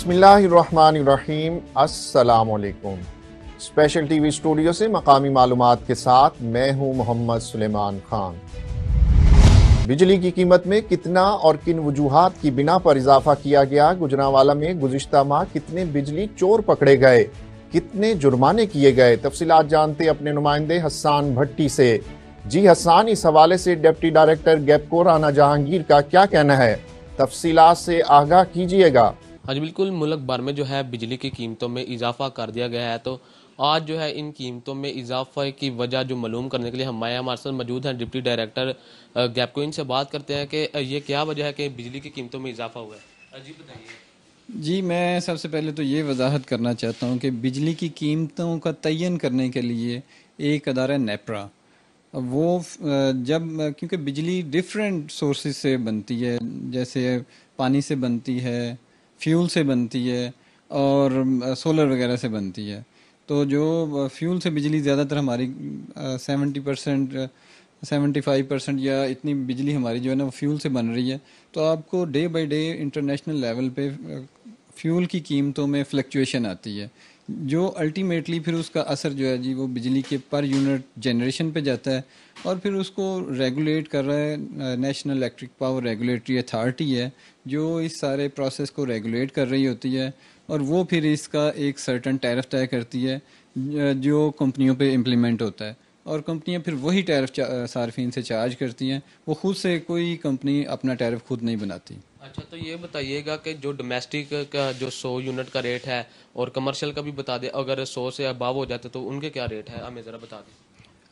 बिस्मिल्लाहिर्रहमानिर्रहीम। अस्सलामुअलैकुम। Special TV studio से मकामी मालूमात के साथ मैं हूं मोहम्मद सुलेमान खान। बिजली की कीमत में कितना और किन वजूहात की बिना पर इजाफा किया गया? गुजरांवाला में गुज़िश्ता माह कितने बिजली चोर पकड़े गए, कितने जुर्माने किए गए? तफसीलात जानते अपने नुमाइंदे हसन भट्टी से। जी हसन, इस हवाले से डिप्टी डायरेक्टर गैपको राना जहांगीर का क्या कहना है? तफसीलात से आगाह कीजिएगा। हाँ जी बिल्कुल, मुल्क भर में जो है बिजली की कीमतों में इजाफा कर दिया गया है। तो आज जो है इन कीमतों में इजाफे की वजह जो मालूम करने के लिए हमारे साथ मौजूद हैं डिप्टी डायरेक्टर गैपको। इनसे बात करते हैं कि ये क्या वजह है कि बिजली की कीमतों में इजाफा हुआ है। जी बताइए। जी, मैं सबसे पहले तो ये वजाहत करना चाहता हूँ कि बिजली की कीमतों का तयन करने के लिए एक अदारा नेपरा, वो जब क्योंकि बिजली डिफरेंट सोर्सेज से बनती है, जैसे पानी से बनती है, फ्यूल से बनती है और सोलर वगैरह से बनती है। तो जो फ्यूल से बिजली ज़्यादातर हमारी 70% 75% या इतनी बिजली हमारी जो है ना वो फ्यूल से बन रही है। तो आपको day by day international level पे फ्यूल की कीमतों में फ्लक्चुएशन आती है, जो अल्टीमेटली फिर उसका असर जो है जी वो बिजली के पर यूनिट जनरेशन पे जाता है। और फिर उसको रेगुलेट कर रहा है national electric power regulatory authority है, जो इस सारे प्रोसेस को रेगुलेट कर रही होती है। और वो फिर इसका एक सर्टन टैरिफ तय करती है जो कंपनियों पे इम्प्लीमेंट होता है, और कंपनियां फिर वही टैरिफ सार्फिन से चार्ज करती हैं। वो खुद से कोई कंपनी अपना टैरिफ खुद नहीं बनाती। अच्छा, तो ये बताइएगा कि जो डोमेस्टिक का जो 100 यूनिट का रेट है और कमर्शियल का भी बता दें, अगर 100 से अबाव हो जाते तो उनके क्या रेट है, हमें ज़रा बता दें।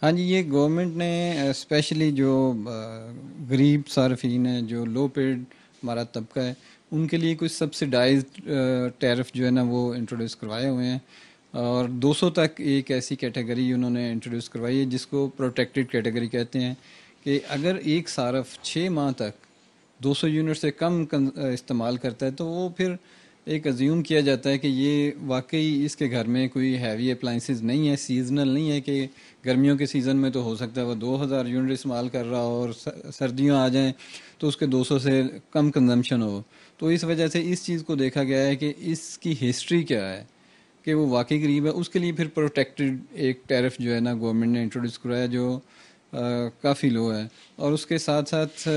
हाँ जी, ये गवर्नमेंट ने स्पेशली जो गरीब सार्फिन है, जो लो पेड हमारा तबका है, उनके लिए कुछ सब्सिडाइज्ड टैरिफ जो है ना वो इंट्रोड्यूस करवाए हुए हैं। और 200 तक एक ऐसी कैटेगरी उन्होंने इंट्रोड्यूस करवाई है जिसको प्रोटेक्टेड कैटेगरी कहते हैं, कि अगर एक सार्फ 6 माह तक 200 यूनिट से कम इस्तेमाल करता है तो वो फिर एक अज्यूम किया जाता है कि ये वाकई इसके घर में कोई हैवी अप्लाइंसेस नहीं है, सीजनल नहीं है, कि गर्मियों के सीज़न में तो हो सकता है वो 2000 यूनिट इस्तेमाल कर रहा हो और सर्दियों आ जाएं तो उसके 200 से कम कंजम्पशन हो। तो इस वजह से इस चीज़ को देखा गया है कि इसकी हिस्ट्री क्या है, कि वो वाकई गरीब है। उसके लिए फिर प्रोटेक्टेड एक टैरिफ जो है ना गवर्नमेंट ने इंट्रोड्यूस कराया, जो काफ़ी लो है। और उसके साथ साथ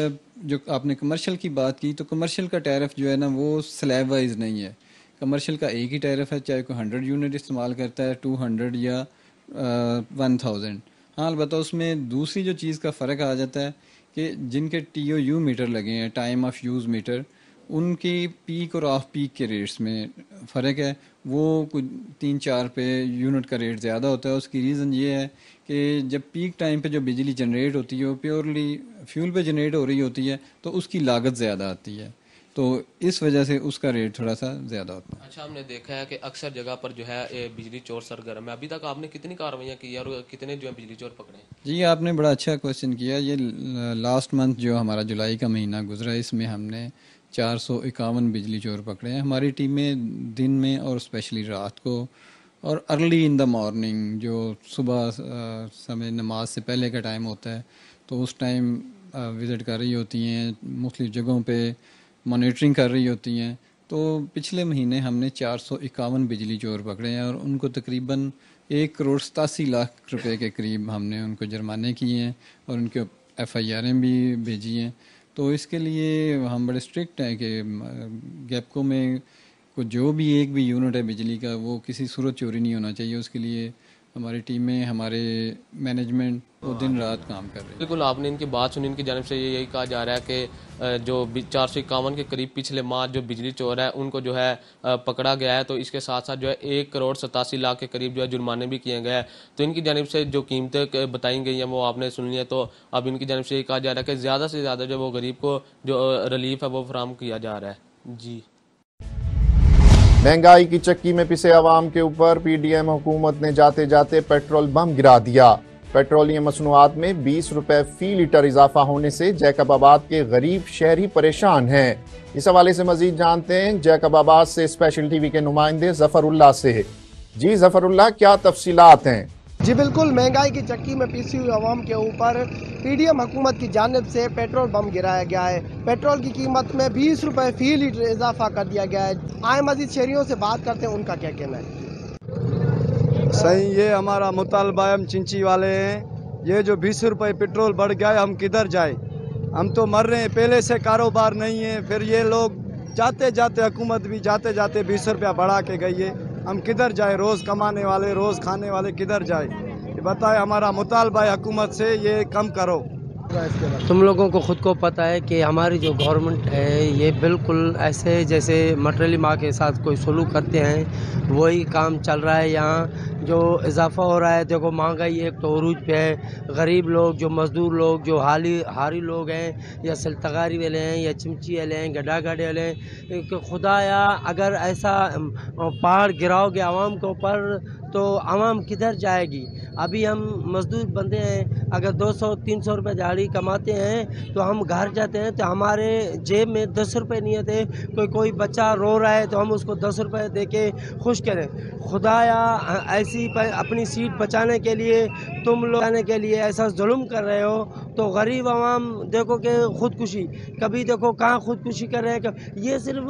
जो आपने कमर्शियल की बात की, तो कमर्शियल का टैरिफ जो है ना वो स्लैब वाइज नहीं है। कमर्शियल का एक ही टैरिफ है, चाहे कोई 100 यूनिट इस्तेमाल करता है, 200 या 1000। हाँ, अलबत्ता उसमें दूसरी जो चीज़ का फ़र्क आ जाता है कि जिनके TOU मीटर लगे हैं, टाइम ऑफ यूज़ मीटर, उनके पीक और ऑफ पीक के रेट्स में फ़र्क है। वो कुछ 3-4 पे यूनिट का रेट ज़्यादा होता है। उसकी रीज़न ये है कि जब पीक टाइम पे जो बिजली जनरेट होती है वो प्योरली फ्यूल पे जनरेट हो रही होती है, तो उसकी लागत ज़्यादा आती है, तो इस वजह से उसका रेट थोड़ा सा ज़्यादा होता है। अच्छा, हमने देखा है कि अक्सर जगह पर जो है ये बिजली चोर सरगर्म है। अभी तक आपने कितनी कार्रवाइयाँ की और कितने जो है बिजली चोर पकड़े हैं? जी, आपने बड़ा अच्छा क्वेश्चन किया। ये लास्ट मंथ जो हमारा जुलाई का महीना गुजरा, इसमें हमने 451 बिजली चोर पकड़े हैं। हमारी टीमें दिन में और स्पेशली रात को और अर्ली इन द मॉर्निंग, जो सुबह समय नमाज से पहले का टाइम होता है, तो उस टाइम विज़िट कर रही होती हैं, मुख्तलिफ़ जगहों पे मॉनिटरिंग कर रही होती हैं। तो पिछले महीने हमने 451 बिजली चोर पकड़े हैं और उनको तकरीबन 1,87,00,000 रुपए के करीब हमने उनको जुर्माने किए हैं और उनके FIR भी भेजी हैं। तो इसके लिए हम बड़े स्ट्रिक्ट हैं कि गैपको में को जो भी एक भी यूनिट है बिजली का, वो किसी सूरत चोरी नहीं होना चाहिए। उसके लिए हमारी टीमें, हमारे मैनेजमेंट वो दिन रात काम कर रही है। बिल्कुल, आपने इनकी बात सुनी। इनकी जानिब से यही कहा जा रहा है कि जो 451 के करीब पिछले माह जो बिजली चोर है उनको जो है पकड़ा गया है। तो इसके साथ साथ जो है 1,87,00,000 के करीब जो है जुर्माने भी किए गए हैं। तो इनकी जानिब से जो कीमतें बताई गई हैं वो आपने सुन लिया। तो अब इनकी जानिब से ये कहा जा रहा है कि ज़्यादा से ज़्यादा जो वो गरीब को जो रिलीफ है वो फराहम किया जा रहा है। जी। महंगाई की चक्की में पिसे अवाम के ऊपर PDM हुकूमत ने जाते जाते पेट्रोल बम गिरा दिया। पेट्रोलियम मसनूआत में 20 रुपए फी लीटर इजाफा होने से जैकबाबाद के गरीब शहरी परेशान हैं। इस हवाले से मजीद जानते हैं जैकबाबाद से स्पेशल टीवी के नुमाइंदे जफरुल्लाह से। जी जफरुल्लाह, क्या तफसीलात हैं? जी बिल्कुल, महंगाई की चक्की में पीसी हुई आवाम के ऊपर पीडीएम हुकूमत की जानिब से पेट्रोल बम गिराया गया है। पेट्रोल की कीमत में 20 रुपए फी लीटर इजाफा कर दिया गया है। आए मजीद शहरियों से बात करते हैं, उनका क्या कहना है। सही, ये हमारा मुतालबा है, हम चिंची वाले हैं। ये जो 20 रुपए पेट्रोल बढ़ गया है, हम किधर जाए? हम तो मर रहे हैं, पहले से कारोबार नहीं है, फिर ये लोग जाते जाते हुकूमत भी जाते जाते 20 रुपया बढ़ा के गई है। हम किधर जाए? रोज़ कमाने वाले, रोज़ खाने वाले किधर जाए? ये बताए, हमारा मुतालबा है हुकूमत से, ये कम करो। तुम लोगों को ख़ुद को पता है कि हमारी जो गवर्नमेंट है ये बिल्कुल ऐसे जैसे मटेरियल माँ के साथ कोई सलूक करते हैं, वही काम चल रहा है। यहाँ जो इजाफा हो रहा है, देखो महंगाई एक तो उरूज पे है। गरीब लोग, जो मज़दूर लोग, जो हारी लोग हैं, या सल्तगारी वाले हैं, या चिमची वाले हैं, गड्ढा गाड़े वाले हैं, कि खुदाया अगर ऐसा पहाड़ गिराओगे आवाम के ऊपर तो आवाम किधर जाएगी? अभी हम मज़दूर बंदे हैं, अगर 200-300 रुपये दिहाड़ी कमाते हैं तो हम घर जाते हैं तो हमारे जेब में 10 रुपये नहीं आते। कोई बच्चा रो रहा है तो हम उसको 10 रुपये दे के खुश करें। खुदाया ऐसी अपनी सीट बचाने के लिए, तुम लोग आने के लिए ऐसा जुल्म कर रहे हो तो गरीब आवाम देखो कि खुदकुशी, कभी देखो कहाँ खुदकुशी कर रहे हैं। ये सिर्फ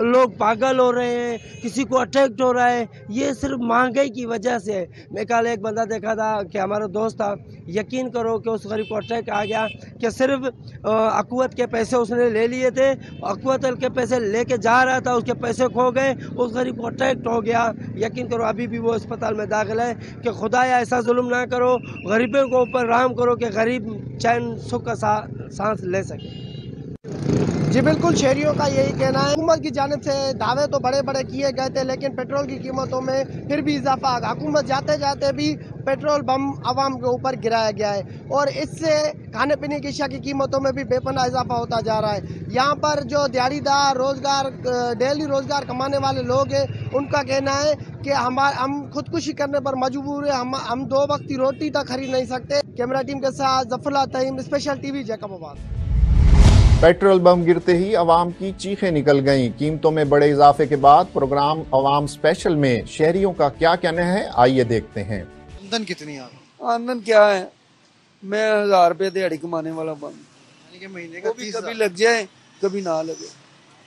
लोग पागल हो रहे हैं, किसी को अटैक हो रहा है, ये सिर्फ महंगाई की वजह से है। मैं कल एक बंदा देखा था कि हमारा दोस्त था, यकीन करो कि उस गरीब को अटैक आ गया कि सिर्फ अकुवत के पैसे उसने ले लिए थे, अकुवत के पैसे लेके जा रहा था, उसके पैसे खो गए, उस गरीब को अटैक हो गया। यकीन करो अभी भी वो अस्पताल में दाखिल है। कि खुदाया ऐसा जुल्म ना करो, गरीबों को ऊपर रहम करो कि गरीब चैन सुख का सांस ले सके। जी बिल्कुल, शहरियों का यही कहना है। हुकूमत की जानिब से दावे तो बड़े बड़े किए गए थे, लेकिन पेट्रोल की कीमतों में फिर भी इजाफा, हुकूमत जाते जाते भी पेट्रोल बम आवाम के ऊपर गिराया गया है और इससे खाने पीने की अशिया की कीमतों में भी बेपनाह इजाफा होता जा रहा है। यहाँ पर जो दिहाड़ीदार रोजगार, डेली रोजगार कमाने वाले लोग हैं, उनका कहना है कि हम खुदकुशी करने पर मजबूर है। हम 2 वक्त की रोटी तक खरीद नहीं सकते। कैमरा टीम के साथ Zafarullah Tahim, special TV, Jacobabad. Petrol bomb गिरते ही अवाम की चीखें निकल गईं। कीमतों में बड़े इजाफे के बाद प्रोग्राम अवाम स्पेशल में शहरियों का क्या कहना है, आइए देखते हैं। आमदन कितनी है? आमदन क्या है? मैं 1000 रुपये दिहाड़ी कमाने वाला बंद, महीने का भी कभी लग जाए कभी ना लगे।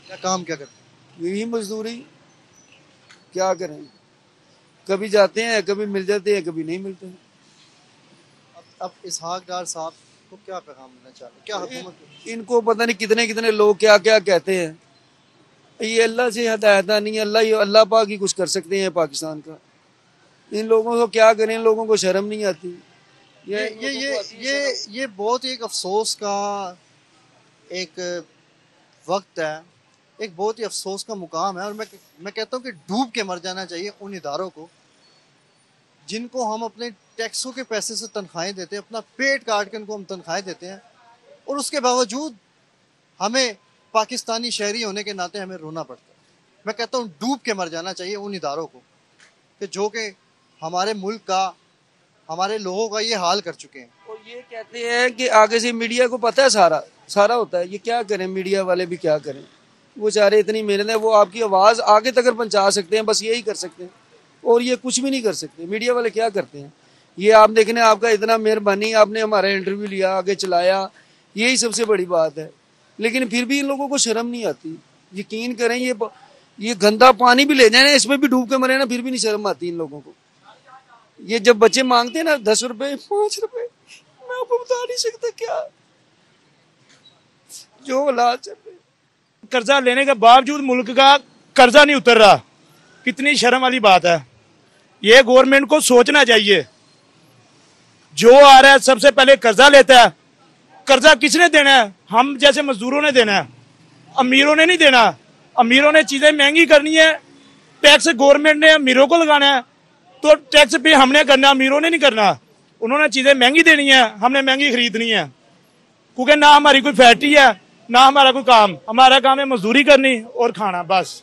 क्या काम क्या करते? यही मजदूरी, क्या करें? कभी जाते हैं, कभी मिल जाते हैं, कभी नहीं मिलते हैं। अब इसहाक डार साहब को क्या पैगाम देना चाहते? क्या हुकूमत, इनको पता नहीं कितने कितने लोग क्या क्या कहते हैं। ये अल्लाह से हदायत नहीं है, अल्लाह पाक ही कुछ कर सकते हैं पाकिस्तान का। इन लोगों को क्या करें, इन लोगों को शर्म नहीं आती। ये बहुत एक अफसोस का एक वक्त है, एक बहुत ही अफसोस का मुकाम है। और मैं कहता हूँ कि डूब के मर जाना चाहिए उन इदारों को जिनको हम अपने टैक्सों के पैसे से तनख्वाहें देते हैं, अपना पेट काट के उनको हम तनख्वाहें देते हैं, और उसके बावजूद हमें पाकिस्तानी शहरी होने के नाते हमें रोना पड़ता है। मैं कहता हूँ डूब के मर जाना चाहिए उन इदारों को कि जो कि हमारे मुल्क का, हमारे लोगों का ये हाल कर चुके हैं। और ये कहते हैं कि आगे से मीडिया को पता है सारा होता है। ये क्या करें, मीडिया वाले भी क्या करें? वो बेचारे इतनी मेहनत है, वो आपकी आवाज़ आगे तक पहुँचा सकते हैं, बस यही कर सकते हैं, और ये कुछ भी नहीं कर सकते। मीडिया वाले क्या करते हैं? ये आप देखने, आपका इतना मेहरबानी, आपने हमारा इंटरव्यू लिया, आगे चलाया, यही सबसे बड़ी बात है। लेकिन फिर भी इन लोगों को शर्म नहीं आती। यकीन करें, ये गंदा पानी भी ले जाए, इसमें भी डूब के मरे ना, फिर भी नहीं शर्म आती इन लोगों को। ये जब बच्चे मांगते हैं ना 10 रुपए 5 रुपए, मैं आपको बता नहीं सकता क्या जो हालात चल रहे। कर्जा लेने के बावजूद मुल्क का कर्जा नहीं उतर रहा, कितनी शर्म वाली बात है। ये गवर्नमेंट को सोचना चाहिए। जो आ रहा है सबसे पहले कर्जा लेता है। कर्जा किसने देना है? हम जैसे मजदूरों ने देना है, अमीरों ने नहीं देना। अमीरों ने चीजें महंगी करनी है, टैक्स गवर्नमेंट ने अमीरों को लगाना है, तो टैक्स पे हमने करना, अमीरों ने नहीं करना। उन्होंने चीजें महंगी देनी है, हमने महंगी खरीदनी है, क्योंकि ना हमारी कोई फैक्ट्री है, ना हमारा कोई काम। हमारा काम है मजदूरी करनी और खाना, बस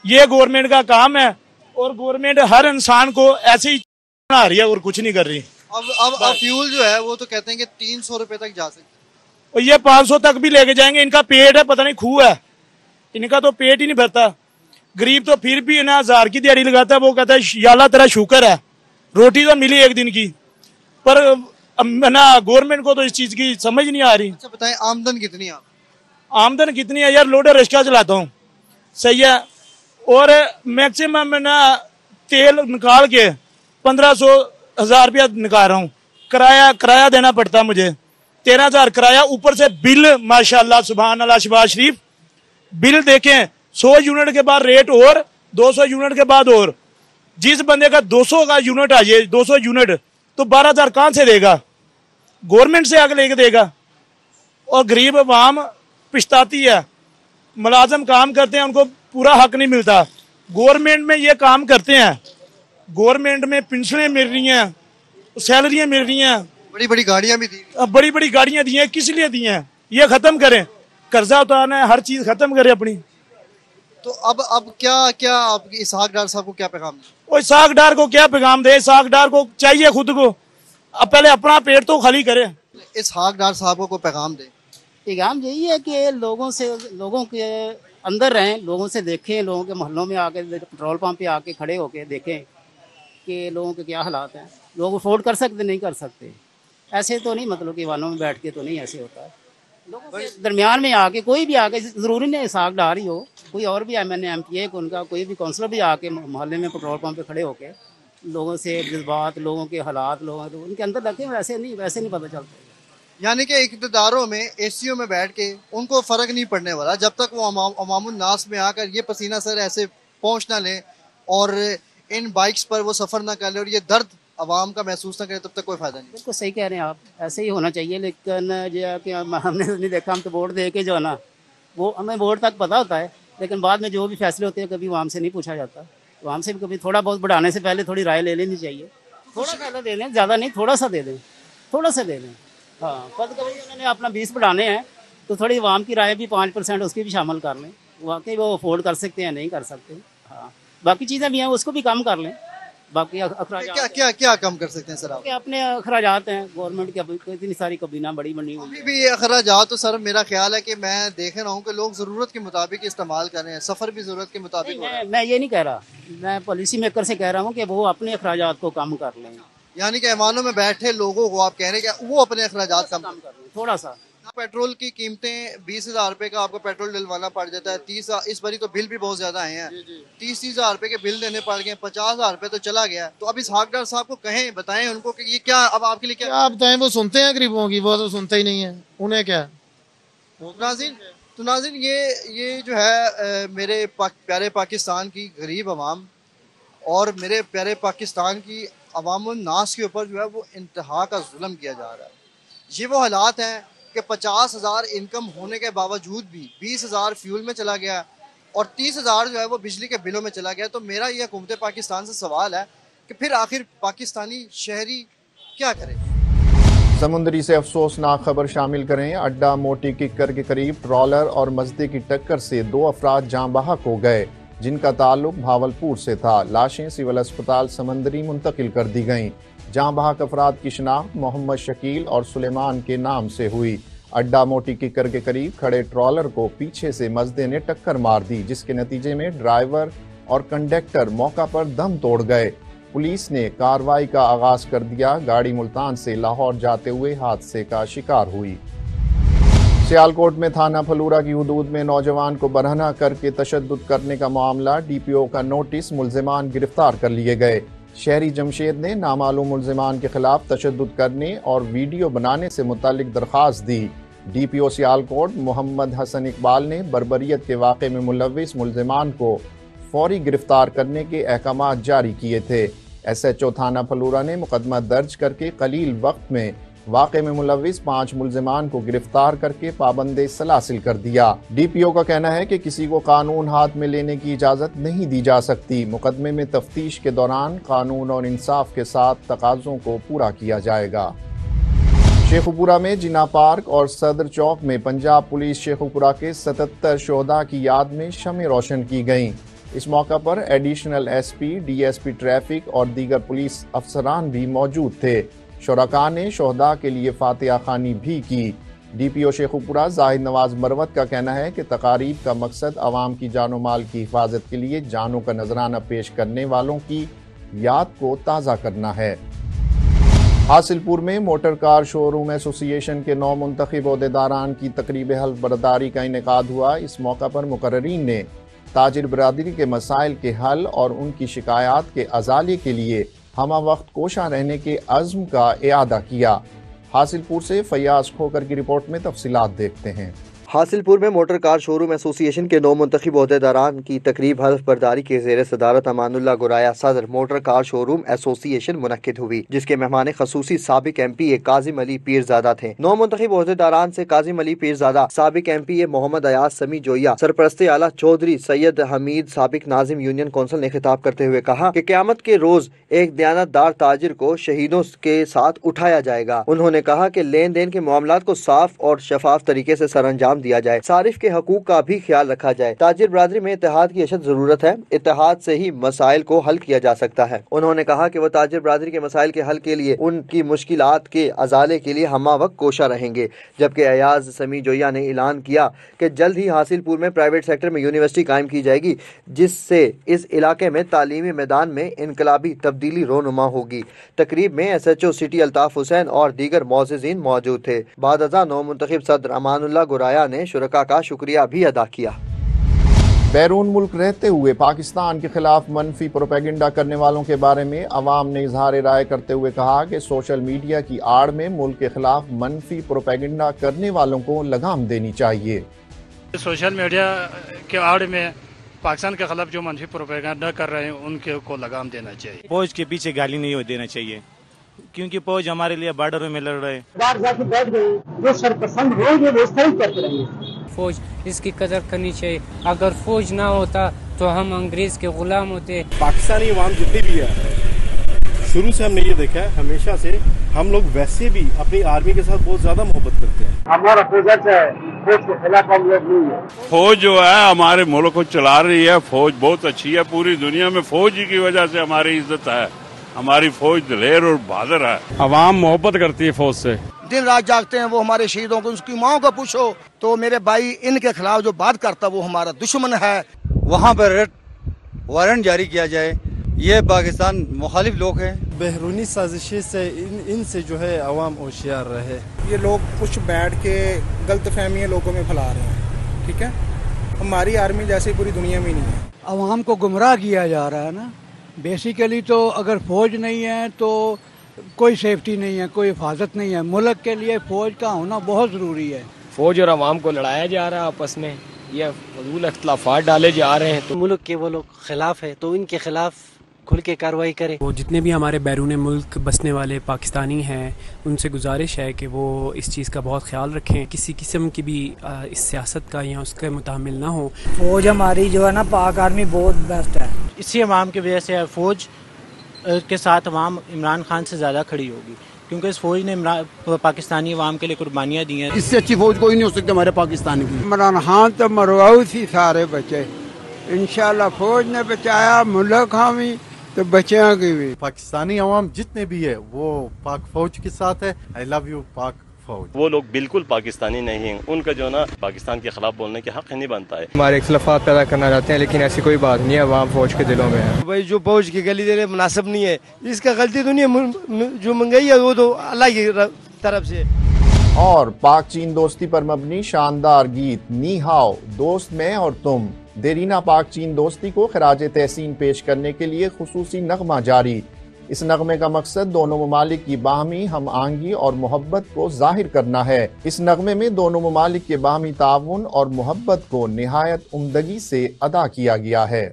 ये गवर्नमेंट का काम है। और गवर्नमेंट हर इंसान को ऐसे ही बना रही है और कुछ नहीं कर रही। अब फ्यूल जो है वो तो कहते हैं कि 300 रुपए तक जा सकते हैं, और ये 500 तक भी लेके जाएंगे। इनका पेट है, पता नहीं खूह है, इनका तो पेट ही नहीं भरता। गरीब तो फिर भी ना 1000 की दिहाड़ी लगाता है, वो कहता है या अल्लाह तेरा शुक्र है, रोटी तो मिली एक दिन की, पर ना गवर्नमेंट को तो इस चीज की समझ नहीं आ रही। अच्छा बताएं, आमदन कितनी है आप? आमदन कितनी है यार? लोडर रिक्शा चलाता हूँ, सही है, और मैक्सिमम ना तेल निकाल के 1500-1000 रुपया निकाल रहा हूँ। किराया देना पड़ता है मुझे 13,000 किराया, ऊपर से बिल माशाल्लाह सुभान अल्लाह शबाज शरीफ। बिल देखें 100 यूनिट के बाद रेट और 200 यूनिट के बाद और। जिस बंदे का 200 का यूनिट आ जाए, 200 यूनिट, तो 12,000 कहां से देगा? गवर्नमेंट से आगे लेके देगा। और गरीब अवाम पिछताती है। मुलाजम काम करते हैं, उनको पूरा हक नहीं मिलता। गवर्नमेंट में ये काम करते हैं, गवर्नमेंट में पेंशनें मिल रही हैं, सैलरियां मिल रही हैं, बड़ी बड़ी गाड़ियां भी दी, बड़ी बड़ी गाड़ियां दी हैं। किस लिए दी हैं? ये खत्म करें, कर्जा उतारना है, हर चीज खत्म करें अपनी। तो अब क्या आप इसहाक डार साहब को क्या पैगाम दें? वो इसहाक डार को क्या पैगाम दे? इसहाक डार को चाहिए खुद को अब पहले अपना पेट तो खाली करे। इसहाक डार साहब को पैगाम दे? पैगाम यही है कि लोगों के अंदर रहें, लोगों से देखें, लोगों के मोहल्लों में आके, पेट्रोल पंप पे आके खड़े होके देखें कि लोगों के क्या हालात हैं। लोग अफोर्ड कर सकते नहीं कर सकते, ऐसे तो नहीं, मतलब कि वालों में बैठ के तो नहीं ऐसे होता है। लोगों के दरमियान में आके, कोई भी आके, ज़रूरी नहीं इसहाक डार ही हो, कोई और भी MNA MPA उनका कोई भी काउंसलर भी आके मोहल्ले में पेट्रोल पंप पे खड़े होके लोगों से जज्बात, लोगों के हालात, लोगों उनके अंदर रखें। वैसे नहीं पता चलता। यानी कि इक़्तिदारों में, ACO में बैठ के उनको फ़र्क नहीं पड़ने वाला जब तक वो अवामुन नास में आकर ये पसीना सर ऐसे पहुँच ना लें और इन बाइक्स पर वो सफ़र ना कर ले और ये दर्द आवाम का महसूस ना करे, तब तक कोई फ़ायदा नहीं। बिल्कुल सही कह रहे हैं आप, ऐसे ही होना चाहिए। लेकिन जो है कि हमने नहीं देखा, हम तो वोट दे के जो है ना, वो हमें वोट तक पता होता है, लेकिन बाद में जो भी फैसले होते हैं कभी आवाम से नहीं पूछा जाता। तो आवाम से भी कभी थोड़ा बहुत बढ़ाने से पहले थोड़ी राय ले लेनी चाहिए। थोड़ा सा दे दें, ज़्यादा नहीं, थोड़ा सा दे दें, थोड़ा सा दे दें। हाँ, कभी उन्होंने अपना 20 बढ़ाने हैं तो थोड़ी आवाम की राय भी 5% उसकी भी शामिल कर लें। वाकई वो अफोर्ड कर सकते हैं, नहीं कर सकते। हाँ, बाकी चीज़ें भी हैं, उसको भी कम कर लें। बाकी क्या कम कर सकते हैं सर आप? अपने अखराजात हैं गवर्नमेंट के, इतनी सारी कबीना बड़ी बनी हुई। अभी भी ये अखराजात तो सर मेरा ख्याल है कि मैं देख रहा हूँ कि लोग ज़रूरत के मुताबिक इस्तेमाल कर रहे हैं, सफ़र भी ज़रूरत के मुताबिक हो रहा है। मैं ये नहीं कह रहा, मैं पॉलिसी मेकर से कह रहा हूँ कि वो अपने अखराजात को कम कर लें। यानी कि ऐवानों में बैठे लोगों को आप कह रहे हैं कि वो अपने अखराजात कम कर लें थोड़ा सा। पेट्रोल की कीमतें 20,000 रुपए का आपको पेट्रोल डलवाना पड़ जाता है। 30 इस बारी तो बिल भी बहुत ज्यादा आए हैं, 30,000 रुपए के बिल देने पड़ गए, 50,000 रुपए तो चला गया। तो अब इसहाक डार साहब को कहें, बताएं उनको कि ये क्या अब आपके लिए क्या आप बताएं। वो सुनते हैं गरीबों की? वो तो सुनते ही नहीं है, उन्हें क्या। नाज़रीन ये जो है मेरे प्यारे पाकिस्तान की गरीब आवाम और मेरे प्यारे पाकिस्तान की अवामुन नास के ऊपर जो है वो इंतहा का जुल्म किया जा रहा है। ये वो हालात हैं कि 50,000 इनकम होने के बावजूद भी 20,000 फ्यूल में चला गया और 30,000 जो है वो बिजली के बिलों में चला गया। तो मेरा ये हुकूमत पाकिस्तान से सवाल है कि फिर आखिर पाकिस्तानी शहरी क्या करें? समुद्री से अफसोसनाक खबर शामिल करें। अड्डा मोटी किक्कर के करीब ट्रॉलर और मजदे की टक्कर से 2 अफराद जाँ बहक हो गए, जिनका ताल्लुक भावलपुर से था। लाशें सिविल अस्पताल समंदरी मुंतकिल कर दी गईं। जहाँ बहक अफराद की शिनाख्त मोहम्मद शकील और सुलेमान के नाम से हुई। अड्डा मोटी किक्कर के करीब खड़े ट्रॉलर को पीछे से मजदे ने टक्कर मार दी, जिसके नतीजे में ड्राइवर और कंडक्टर मौका पर दम तोड़ गए। पुलिस ने कार्रवाई का आगाज कर दिया। गाड़ी मुल्तान से लाहौर जाते हुए हादसे का शिकार हुई। सियालकोट में थाना फलूरा की हुदूद में नौजवान को बरहना करके तशद्दुद करने का मामला, DPO का नोटिस, मुल्जिमान गिरफ्तार कर लिए गए। शहरी जमशेद ने नामालूम मुल्जिमान के खिलाफ तशद्दुद करने और वीडियो बनाने से मुतालिक दरख्वास्त दी। DPO सियालकोट मोहम्मद हसन इकबाल ने बर्बरियत के वाक़े में मुलव्विस मुल्जिमान को फौरी गिरफ्तार करने के अहकाम जारी किए थे। SHO थाना फलूरा ने मुकदमा दर्ज करके कलील वक्त में वाक़े में मुलव्विस 5 मुल्जिमान को गिरफ्तार करके पाबंदे सलासिल कर दिया। DPO का कहना है कि किसी को कानून हाथ में लेने की इजाज़त नहीं दी जा सकती। मुकदमे में तफ्तीश के दौरान कानून और इंसाफ के साथ तकाज़ों को पूरा किया जाएगा। शेखुपुरा में जिना पार्क और सदर चौक में पंजाब पुलिस शेखुपुरा के 77 शोहदा की याद में शमें रोशन की गईं। इस मौका पर एडिशनल SP, DSP ट्रैफिक और दीगर पुलिस अफसरान भी मौजूद थे। शुरका ने शोहदा के लिए फातिहा खानी भी की। DPO शेखुपुरा जाहिद नवाज मरवत का कहना है कि तकारीब का मकसद आवाम की जानो माल की हिफाजत के लिए जानों का नजराना पेश करने वालों की याद को ताज़ा करना है। हासिलपुर में मोटर कार शोरूम एसोसिएशन के 9 मुंतखब ओहदेदारान की तकरीब हल्फ बर्दारी का इनेकाद हुआ। इस मौका पर मुकर्ररीन ने ताजिर बरादरी के मसाइल के हल और उनकी शिकायत के अजाले के लिए हमा वक्त कोशा रहने के अज़्म का इआदा किया। हासिलपुर से फैयाज खोकर की रिपोर्ट में तफसीलात देखते हैं। हासिलपुर में मोटर कार शोरूम एसोसिएशन के 9 मुंतखब ओहदेदारान की तकरीब हल्फ बर्दारी के ज़ेर सदारत अमानुल्लाह गुराया सदर मोटर कार शोरूम एसोसिएशन मुनक्किद हुई, जिसके मेहमान खसूसी साबिक MP काजिम अली पीरजादा थे। 9 मुंतखब ओहदेदारान से काजिम अली पीरजादा, साबिक MP मोहम्मद अयाज समी जोया, सरपरस्त आला चौधरी सैयद हमीद, साबिक नाजिम यूनियन कौंसिल ने खिताब करते हुए कहा कि क़यामत के रोज एक दयानतदार ताजिर को शहीदों के साथ उठाया जाएगा। उन्होंने कहा कि लेन देन के मामलात को साफ और शफाफ तरीके से सरअंजाम दिया जाए, सारिफ के हकूक का भी ख्याल रखा जाए। ताजिर बरादरी में इत्तेहाद की अशद जरूरत है, इत्तेहाद से ही मसाइल को हल किया जा सकता है। उन्होंने कहा कि वो ताजिर बरादरी के मसाइल के हल के लिए, उनकी मुश्किलात के अजाले के लिए हमा वक्त कोशा रहेंगे। जबकि अयाज समी जोया ने ऐलान किया कि जल्द ही हासिलपुर में प्राइवेट सेक्टर में यूनिवर्सिटी कायम की जाएगी, जिससे इस इलाके में तालीमी मैदान में इनकलाबी तब्दीली रोनुमा होगी। तकरीब में SHO सिटी अल्ताफ हुसैन और दीगर मोअज़्ज़िज़ीन मौजूद थे। बाद अज़ा 9 मुंतखब सदर अमानुल्लाह गुराया ने शुरका का शुक्रिया भी अदा किया। बैरून मुल्क रहते हुए पाकिस्तान के खिलाफ मनफी प्रोपेगेंडा करने वालों के बारे में अवाम ने इजहार राय करते हुए कहा कि सोशल मीडिया की आड़ में मुल्क के खिलाफ मनफी प्रोपेगेंडा करने वालों को लगाम देनी चाहिए। सोशल मीडिया के आड़ में पाकिस्तान के खिलाफ जो मनफी प्रोपेगेंडा कर रहे हैं उनके को लगाम देना चाहिए। फौज के पीछे गाली नहीं देना चाहिए, क्योंकि फौज हमारे लिए बॉर्डर में लड़ रहे हैं। बाहर जाके बैठ गए, जो सरपसंद लोग हैं वो सही करते रहेंगे। फौज इसकी कदर करनी चाहिए। अगर फौज ना होता तो हम अंग्रेज के गुलाम होते। पाकिस्तानी अवाम जितनी भी है, शुरू से हमने ये देखा है, हमेशा से हम लोग वैसे भी अपनी आर्मी के साथ बहुत ज्यादा मोहब्बत करते हैं। हमारा फौज है, फौज के खिलाफ हम लोग नहीं है। फौज जो है हमारे मुल्क को चला रही है, फौज बहुत अच्छी है। पूरी दुनिया में फौज की वजह से हमारी इज्जत है। हमारी फौज दिलेर और बहादुर है। अवाम मोहब्बत करती है फौज से, दिन रात जागते हैं। वो हमारे शहीदों को, उसकी माओ को पूछो तो मेरे भाई इनके खिलाफ जो बात करता वो हमारा दुश्मन है। वहाँ पर रेड वारंट जारी किया जाए। ये पाकिस्तान मुखालिफ लोग हैं। बहरूनी साजिशें से इनसे जो है अवाम होशियार रहे। ये लोग कुछ बैठ के गलत फहमियाँ लोगों में फैला रहे हैं। ठीक है, हमारी आर्मी जैसे पूरी दुनिया में नहीं है। अवाम को गुमराह किया जा रहा है ना। बेसिकली तो अगर फौज नहीं है तो कोई सेफ्टी नहीं है, कोई हिफाजत नहीं है। मुल्क के लिए फौज का होना बहुत ज़रूरी है। फौज और अवाम को लड़ाया जा रहा है आपस में, ये फजूल इख्तिलाफात डाले जा रहे हैं। तो मुल्क के वो लोग खिलाफ है तो इनके खिलाफ खुल के कार्रवाई करें। वो जितने भी हमारे बैरून मुल्क बसने वाले पाकिस्तानी हैं उनसे गुजारिश है कि वो इस चीज़ का बहुत ख्याल रखें, किसी किस्म की भी इस सियासत का या उसके मुतामिल ना हो। फौज हमारी जो है ना, पाक आर्मी बहुत बेस्ट है। इसी अवाम की वजह से फौज के साथ अवाम इमरान खान से ज़्यादा खड़ी होगी, क्योंकि इस फौज ने पाकिस्तानी अवाम के लिए कुर्बानियाँ दी हैं। इससे अच्छी फौज कोई नहीं हो सकती हमारे पाकिस्तान की। इमरान खान तो मरवाऊ थी, सारे बचे। इंशाल्लाह फौज ने बचाया, मुल्क हामी तो बचेंगे भी। पाकिस्तानी अवाम जितने भी है वो पाक फौज के साथ है। आई लव यू पाक फौज। वो लोग बिल्कुल पाकिस्तानी नहीं हैं, उनका जो ना पाकिस्तान के खिलाफ बोलने के हक नहीं बनता है। हमारे इख्तिलाफात पैदा करना चाहते हैं, लेकिन ऐसी कोई बात नहीं है। अवाम फौज के दिलों में है। भाई जो फौज की गली देने मुनासिब नहीं है, इसका गलती दुनिया जो मंगाई है वो तो अल्लाह की तरफ से। और पाक चीन दोस्ती पर मबनी शानदार गीत नी हाओ, दोस्त मैं और तुम, देरीना पाक चीन दोस्ती को खराजे तहसीन पेश करने के लिए खुसूसी नगमा जारी। इस नगमे का मकसद दोनों ममालिक की बाहमी हम आहंगी और मोहब्बत को जाहिर करना है। इस नगमे में दोनों ममालिक के बाहमी ताउन और मोहब्बत को निहायत उम्दगी से अदा किया गया है।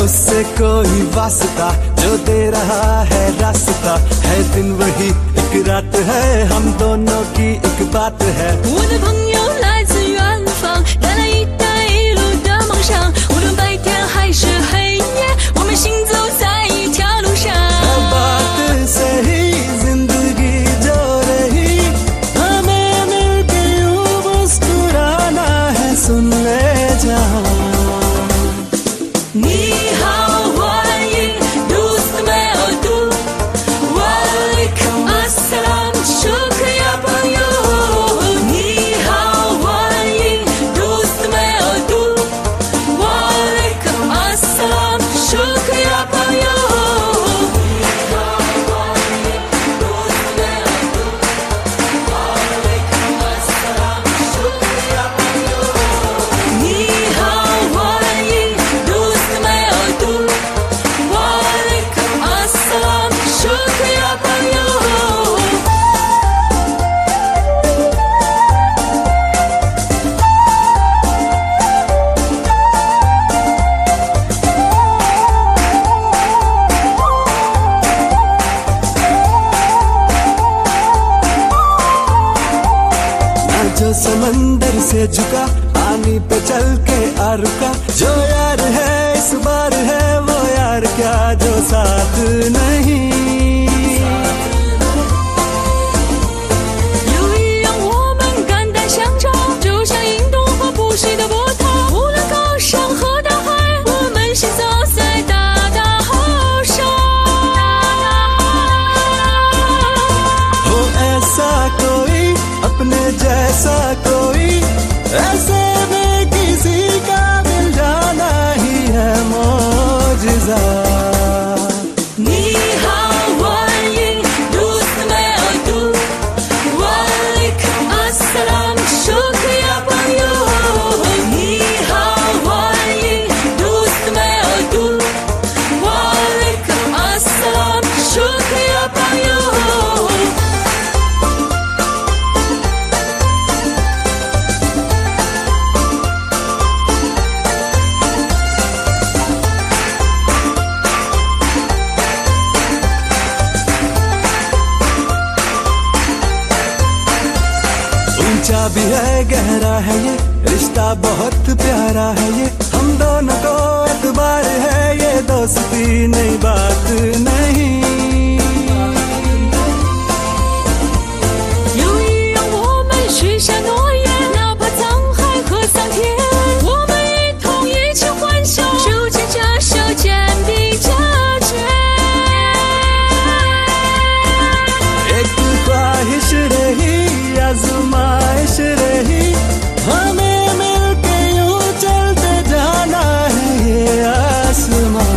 उससे कोई वास्ता जो दे रहा है रास्ता है, दिन वही एक रात है, हम दोनों की एक बात है। 我的朋友来自远方，带来一带一路的梦想，无论白天还是黑夜，我们行走在一条路上。बात से ही जिंदगी जो रही, हमें मिलके यूं मुस्कुरा समंदर से झुका, पानी पे चल के आ रुका। जो यार है इस बार है वो यार क्या जो साथ नहीं। जैसा कोई ऐसे में किसी का मिल जाना ही है मौजिज़ा। ऊंचा भी है गहरा है ये रिश्ता बहुत प्यारा है ये, हम दोनों को एतबार है ये दोस्ती नई बात नहीं। एक ख्वाहिश रही आज़माइश रही, हमें मिलके यूं चलते जाना है ये आसमां।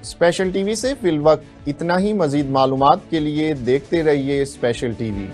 स्पेशल टीवी से फिल वक्त इतना ही। मजीद मालूमात के लिए देखते रहिए स्पेशल टीवी।